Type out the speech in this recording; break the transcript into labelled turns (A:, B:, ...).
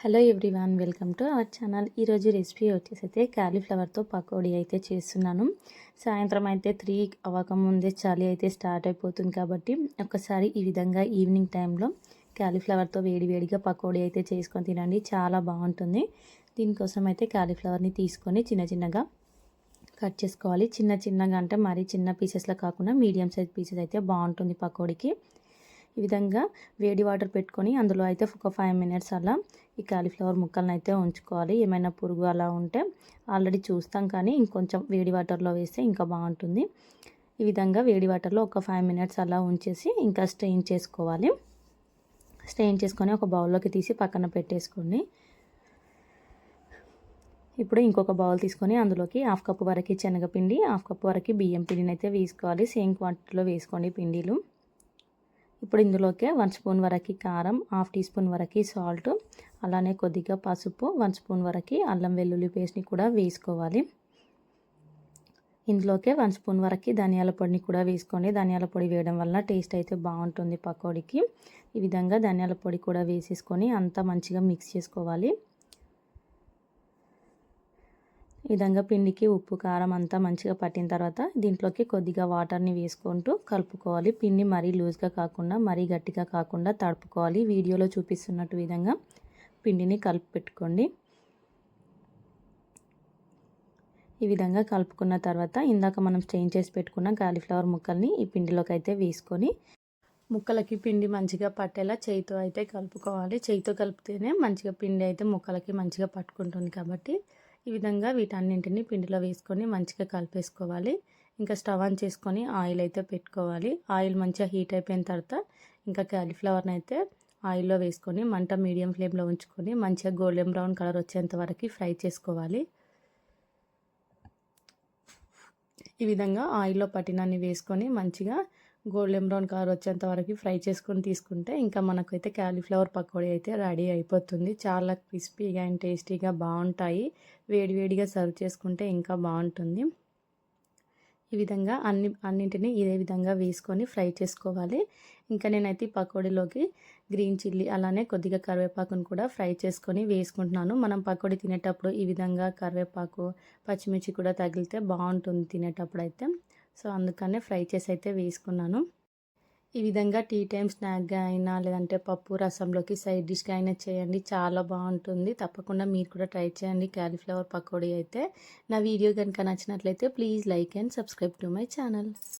A: Hello everyone, welcome to our channel. ఈరోజు recipe వచ్చేసి అయితే క్యాలీఫ్లవర్తో పకోడీ అయితే చేస్తున్నాను. సాయంత్రం అయితే 3 అవ్వకముందే చలి అయితే స్టార్ట్ అయిపోతుంది కాబట్టి ఒకసారి ఈ విధంగా ఈవినింగ్ టైంలో క్యాలీఫ్లవర్తో వేడివేడిగా పకోడీ అయితే చేసుకొని తినండి, చాలా బాగుంటుంది. దీనికోసం అయితే క్యాలీఫ్లవర్ని తీసుకొని చిన్న చిన్నగా కట్ చేసుకోవాలి. చిన్న చిన్నగా అంటే మరీ చిన్న పీసెస్లో కాకుండా మీడియం సైజ్ పీసెస్ అయితే బాగుంటుంది పకోడీకి. ఈ విధంగా వేడి వాటర్ పెట్టుకొని అందులో అయితే ఒక 5 మినిట్స్ అలా ఈ కాలీఫ్లవర్ ముక్కలను అయితే ఉంచుకోవాలి. ఏమైనా పురుగు అలా ఉంటే ఆల్రెడీ చూస్తాం, కానీ ఇంకొంచెం వేడి వాటర్లో వేస్తే ఇంకా బాగుంటుంది. ఈ విధంగా వేడి వాటర్లో ఒక 5 మినిట్స్ అలా ఉంచేసి ఇంకా స్ట్రెయిన్ చేసుకోవాలి. స్ట్రెయిన్ చేసుకొని ఒక బౌల్లోకి తీసి పక్కన పెట్టేసుకోండి. ఇప్పుడు ఇంకొక బౌల్ తీసుకొని అందులోకి 1/2 కప్పు వరకు శనగపిండి, 1/2 కప్పు వరకు బియ్యం పిండిని అయితే వేసుకోవాలి. సేమ్ క్వాంటిటీలో వేసుకోండి పిండిలు. ఇప్పుడు ఇందులోకి 1 స్పూన్ వరకు కారం, 1/2 టీ స్పూన్ వరకు సాల్ట్, అలానే కొద్దిగా పసుపు, 1 స్పూన్ వరకు అల్లం వెల్లుల్లి పేస్ట్ని కూడా వేసుకోవాలి. ఇందులోకి 1 స్పూన్ వరకు ధనియాల పొడిని కూడా వేసుకోండి. ధనియాల పొడి వేయడం వల్ల టేస్ట్ అయితే బాగుంటుంది పకోడీకి. ఈ విధంగా ధనియాల పొడి కూడా వేసేసుకొని అంతా మంచిగా మిక్స్ చేసుకోవాలి. ఈ విధంగా పిండికి ఉప్పు కారం అంతా మంచిగా పట్టిన తర్వాత దీంట్లోకి కొద్దిగా వాటర్ని వేసుకుంటూ కలుపుకోవాలి. పిండి మరీ లూజ్గా కాకుండా మరీ గట్టిగా కాకుండా తడుపుకోవాలి. వీడియోలో చూపిస్తున్నట్టు విధంగా పిండిని కలిపి పెట్టుకోండి. ఈ విధంగా కలుపుకున్న తర్వాత ఇందాక మనం స్ట్రెయిన్ చేసి పెట్టుకున్న కాలీఫ్లవర్ ముక్కల్ని ఈ పిండిలోకి అయితే వేసుకొని ముక్కలకి పిండి మంచిగా పట్టేలా చేయితో అయితే కలుపుకోవాలి. చేయితో కలిపితేనే మంచిగా పిండి అయితే ముక్కలకి మంచిగా పట్టుకుంటుంది కాబట్టి ఈ విధంగా వీటన్నింటినీ పిండిలో వేసుకొని మంచిగా కలిపేసుకోవాలి. ఇంకా స్టవ్ ఆన్ చేసుకొని ఆయిల్ అయితే పెట్టుకోవాలి. ఆయిల్ మంచిగా హీట్ అయిపోయిన తర్వాత ఇంకా కాలీఫ్లవర్ని అయితే ఆయిల్లో వేసుకొని మంట మీడియం ఫ్లేమ్లో ఉంచుకొని మంచిగా గోల్డెన్ బ్రౌన్ కలర్ వచ్చేంత వరకు ఫ్రై చేసుకోవాలి. ఈ విధంగా ఆయిల్లో పట్టినన్ని వేసుకొని మంచిగా గోల్డెన్ బ్రౌన్ కలర్ వచ్చేంత వరకు ఫ్రై చేసుకొని తీసుకుంటే ఇంకా మనకైతే కాలీఫ్లవర్ పకోడీ అయితే రెడీ అయిపోతుంది. చాలా క్రిస్పీగా అండ్ టేస్టీగా బాగుంటాయి. వేడివేడిగా సర్వ్ చేసుకుంటే ఇంకా బాగుంటుంది. ఈ విధంగా అన్నింటినీ ఇదే విధంగా వేసుకొని ఫ్రై చేసుకోవాలి. ఇంకా నేనైతే ఈ పకోడీలోకి గ్రీన్ చిల్లీ అలానే కొద్దిగా కరివేపాకును కూడా ఫ్రై చేసుకొని వేసుకుంటున్నాను. మనం పకోడీ తినేటప్పుడు ఈ విధంగా కరివేపాకు పచ్చిమిర్చి కూడా తగిలితే బాగుంటుంది తినేటప్పుడు అయితే. సో అందుకనే ఫ్రై చేసి అయితే వేసుకున్నాను. ఈ విధంగా టీ టైం స్నాక్గా అయినా లేదంటే పప్పు రసంలోకి సైడ్ డిష్గా అయినా చేయండి, చాలా బాగుంటుంది. తప్పకుండా మీరు కూడా ట్రై చేయండి కాలీఫ్లవర్ పకోడీ అయితే. నా వీడియో కనుక నచ్చినట్లయితే please like and subscribe to my channel.